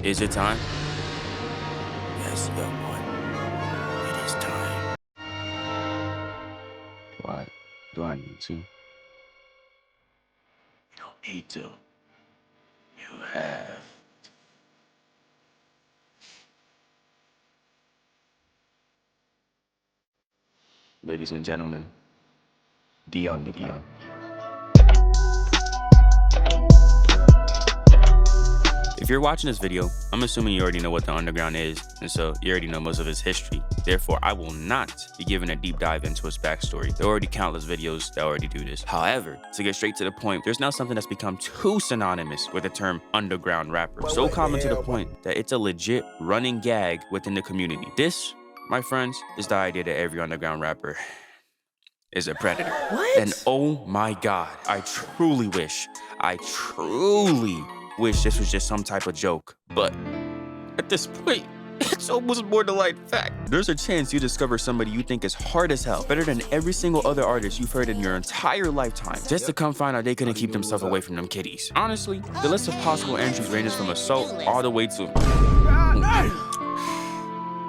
Is it time? Yes, young one. It is time. Why do I need to? You don't need to. You have. Ladies and gentlemen, Dion. If you're watching this video, I'm assuming you already know what the underground is, and so you already know most of its history. Therefore, I will not be giving a deep dive into its backstory. There are already countless videos that already do this. However, to get straight to the point, there's now something that's become too synonymous with the term underground rapper. So common to the point that it's a legit running gag within the community. This, my friends, is the idea that every underground rapper is a predator. What? And oh my God, I truly wish this was just some type of joke. But at this point, it's almost more than like fact. There's a chance you discover somebody you think is hard as hell, better than every single other artist you've heard in your entire lifetime, just to come find out they couldn't keep themselves away from them kiddies. Honestly, the list of possible entries ranges from assault all the way to...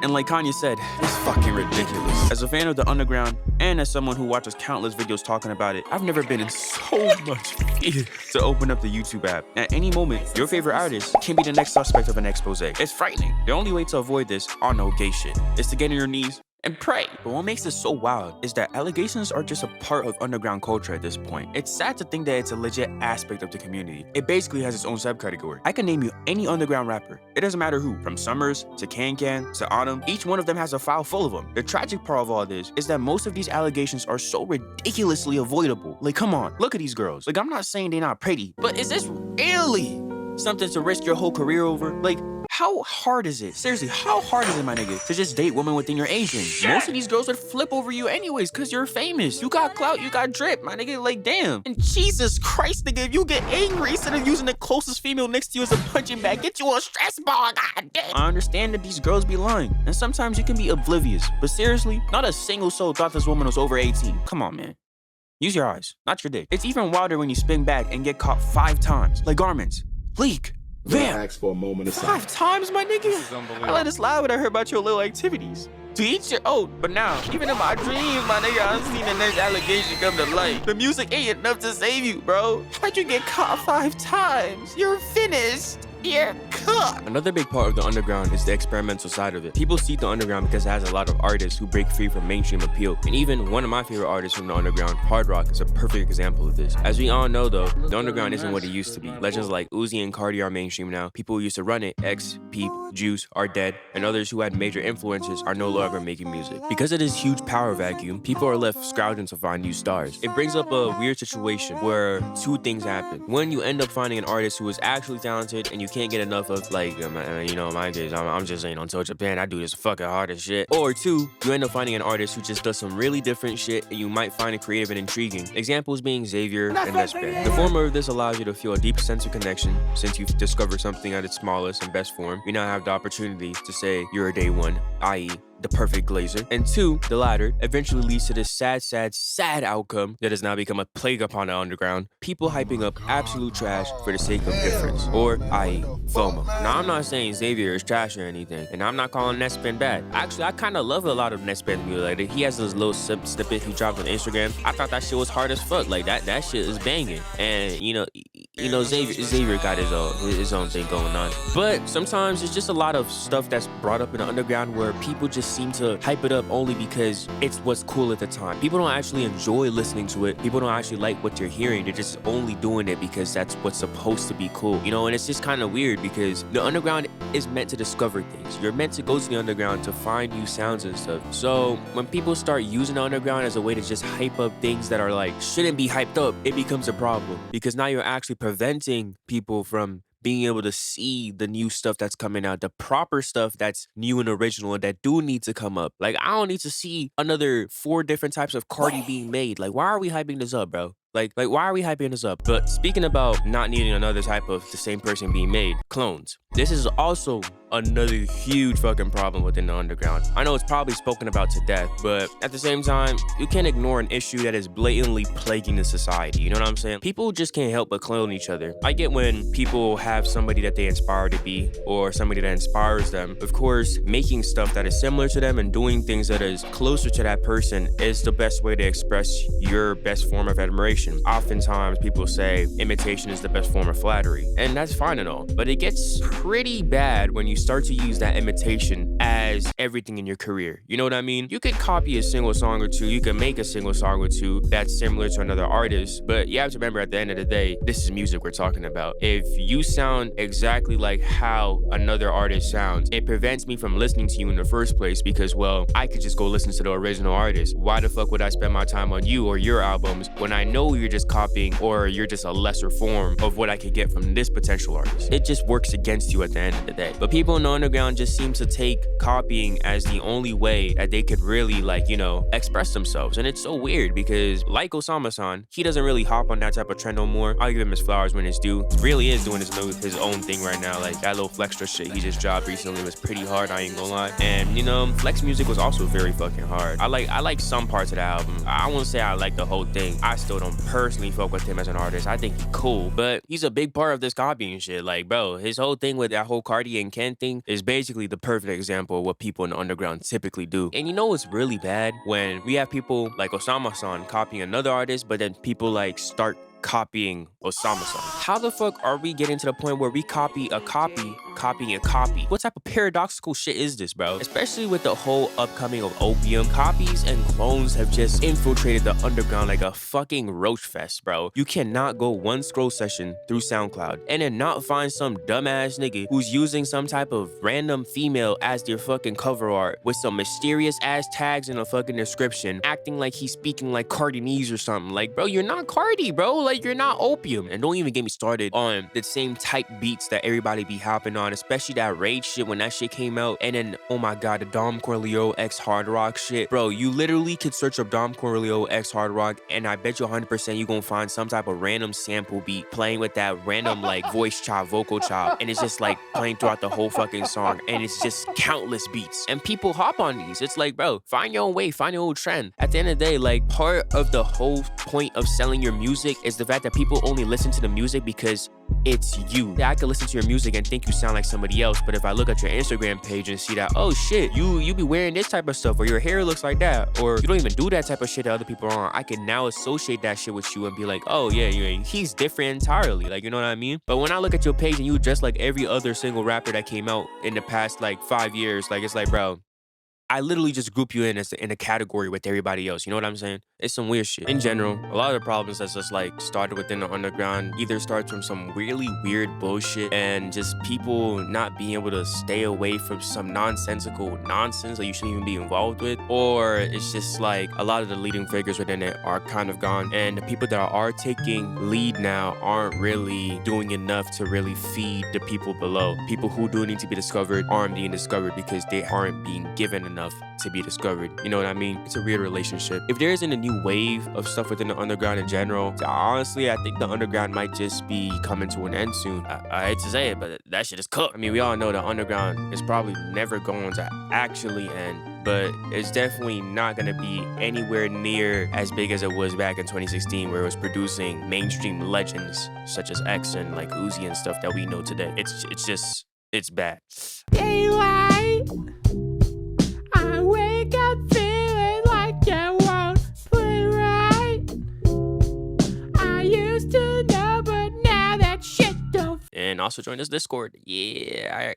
And like Kanye said, it's fucking ridiculous. As a fan of the underground, and as someone who watches countless videos talking about it, I've never been in so much fear to open up the YouTube app. At any moment, your favorite artist can be the next suspect of an expose. It's frightening. The only way to avoid this, on no gay shit, is to get on your knees and pray. But what makes this so wild is that allegations are just a part of underground culture at this point. It's sad to think that it's a legit aspect of the community. It basically has its own subcategory. I can name you any underground rapper. It doesn't matter who. From Summers to Can to Autumn, each one of them has a file full of them. The tragic part of all this is that most of these allegations are so ridiculously avoidable. Like, come on, look at these girls. Like, I'm not saying they're not pretty, but is this really something to risk your whole career over? Like, how hard is it? Seriously, how hard is it, my nigga, to just date women within your age range? Most of these girls would flip over you anyways, cause you're famous. You got clout, you got drip, my nigga, like damn. And Jesus Christ, nigga, if you get angry, instead of using the closest female next to you as a punching bag, get you a stress ball, goddamn. I understand that these girls be lying, and sometimes you can be oblivious, but seriously, not a single soul thought this woman was over 18. Come on, man. Use your eyes, not your dick. It's even wilder when you spin back and get caught 5 times. Like garments, leak, Damn. Ask for a moment of silence. 5 times, my nigga? I let it slide when I heard about your little activities. To each your own, but now, even in my dreams, my nigga, I'm seeing the next allegation come to light. The music ain't enough to save you, bro. How'd you get caught 5 times? You're finished. You're cooked. Another big part of the underground is the experimental side of it. People seek the underground because it has a lot of artists who break free from mainstream appeal. And even one of my favorite artists from the underground, Hard Rock, is a perfect example of this. As we all know though, the underground isn't what it used to be. Legends like Uzi and Cardi are mainstream now. People who used to run it, X, Peep, Juice, are dead, and others who had major influences are no longer making music. Because of this huge power vacuum, people are left scrounging to find new stars. It brings up a weird situation where 2 things happen. One, you end up finding an artist who is actually talented and you can't get enough of, like, you know, in my case, I'm just saying on Told Japan, I do this fucking hard as shit. Or 2, you end up finding an artist who just does some really different shit and you might find it creative and intriguing. Examples being Xavier and Nesbeth. The former of this allows you to feel a deep sense of connection since you've discovered something at its smallest and best form. You now have the opportunity to say you're a day one, i.e., the perfect glazer. And 2, the latter, eventually leads to this sad outcome that has now become a plague upon the underground. People hyping up absolute trash for the sake of difference, or i.e. FOMO. Now, I'm not saying Xavier is trash or anything, and I'm not calling Nesbeth bad. Actually, I kind of love a lot of Nesbeth music. Like, he has this little snippet he dropped on Instagram. I thought that shit was hard as fuck. Like, that shit is banging. And, you know, Xavier got his own thing going on. But sometimes it's just a lot of stuff that's brought up in the underground where people just seem to hype it up only because it's what's cool at the time. People don't actually enjoy listening to it. People don't actually like what they're hearing. They're just only doing it because that's what's supposed to be cool. You know, and it's just kind of weird because the underground is meant to discover things. You're meant to go to the underground to find new sounds and stuff. So when people start using the underground as a way to just hype up things that are like, shouldn't be hyped up, it becomes a problem because now you're actually preventing people from being able to see the new stuff that's coming out, the proper stuff that's new and original and that do need to come up. Like, I don't need to see another 4 different types of Cardi being made. Like, why are we hyping this up, bro? Like, why are we hyping this up? But speaking about not needing another type of the same person being made, clones. This is also another huge fucking problem within the underground. I know it's probably spoken about to death, but at the same time, you can't ignore an issue that is blatantly plaguing the society. You know what I'm saying? People just can't help but clone each other. I get when people have somebody that they inspire to be, or somebody that inspires them. Of course, making stuff that is similar to them and doing things that is closer to that person is the best way to express your best form of admiration. Oftentimes, people say imitation is the best form of flattery, and that's fine and all, but it gets pretty bad when you start to use that imitation as everything in your career. You know what I mean? You could copy a single song or two, you can make a single song or two that's similar to another artist, but you have to remember at the end of the day, this is music we're talking about. If you sound exactly like how another artist sounds, it prevents me from listening to you in the first place because, well, I could just go listen to the original artist. Why the fuck would I spend my time on you or your albums when I know you're just copying or you're just a lesser form of what I could get from this potential artist? It just works against you at the end of the day. But people in the underground just seem to take copying as the only way that they could really, like, you know, express themselves. And it's so weird because, like Osama-san, he doesn't really hop on that type of trend no more. I'll give him his flowers when it's due. He really is doing his own thing right now. Like, that little Flextra shit he just dropped recently was pretty hard, I ain't gonna lie. And, you know, Flex music was also very fucking hard. I like some parts of the album. I won't say I like the whole thing. I still don't personally fuck with him as an artist. I think he's cool, but he's a big part of this copying shit. Like, bro, his whole thing with that whole Cardi and Ken thing is basically the perfect example of what people in the underground typically do. And you know what's really bad? When we have people like Osama-san copying another artist, but then people like start copying Osama-san. How the fuck are we getting to the point where we copy a copy, copying a copy? What type of paradoxical shit is this, bro? Especially with the whole upcoming of opium, copies and clones have just infiltrated the underground like a fucking roach fest, bro. You cannot go one scroll session through SoundCloud and then not find some dumbass nigga who's using some type of random female as their fucking cover art with some mysterious ass tags in a fucking description, acting like he's speaking like Cardi or something. Like, bro, you're not Cardi, bro. Like, you're not opium. And don't even get me started on the same type beats that everybody be hopping on, especially that Rage shit when that shit came out. And then, oh my god, the Dom Corleone X Hard Rock shit. Bro, you literally could search up Dom Corleone X Hard Rock and I bet you 100% you're gonna find some type of random sample beat playing with that random like voice chop, vocal chop. And it's just like playing throughout the whole fucking song. And it's just countless beats. And people hop on these. It's like, bro, find your own way, find your own trend. At the end of the day, like, part of the whole point of selling your music is the fact that people only listen to the music because it's you. Yeah, I could listen to your music and think you sound like somebody else, but if I look at your Instagram page and see that, oh shit, you be wearing this type of stuff, or your hair looks like that, or you don't even do that type of shit that other people are on, I can now associate that shit with you and be like, oh yeah, he's different entirely. Like, you know what I mean? But when I look at your page and you dress like every other single rapper that came out in the past like 5 years, like, it's like, bro, I literally just group you in as in a category with everybody else. You know what I'm saying? It's some weird shit. In general, a lot of the problems that's just like started within the underground either starts from some really weird bullshit and just people not being able to stay away from some nonsensical nonsense that you shouldn't even be involved with, or it's just like a lot of the leading figures within it are kind of gone, and the people that are taking lead now aren't really doing enough to really feed the people below. People who do need to be discovered aren't being discovered because they aren't being given enough to be discovered. You know what I mean? It's a weird relationship. If there isn't a new wave of stuff within the underground in general, honestly, I think the underground might just be coming to an end soon. I hate to say it, but that shit is cooked. I mean, we all know the underground is probably never going to actually end, but it's definitely not going to be anywhere near as big as it was back in 2016, where it was producing mainstream legends such as X and like Uzi and stuff that we know today. It's bad. Daylight. I wake up feeling like it won't play right. I used to know, but now that shit don't. And also join this Discord. Yeah,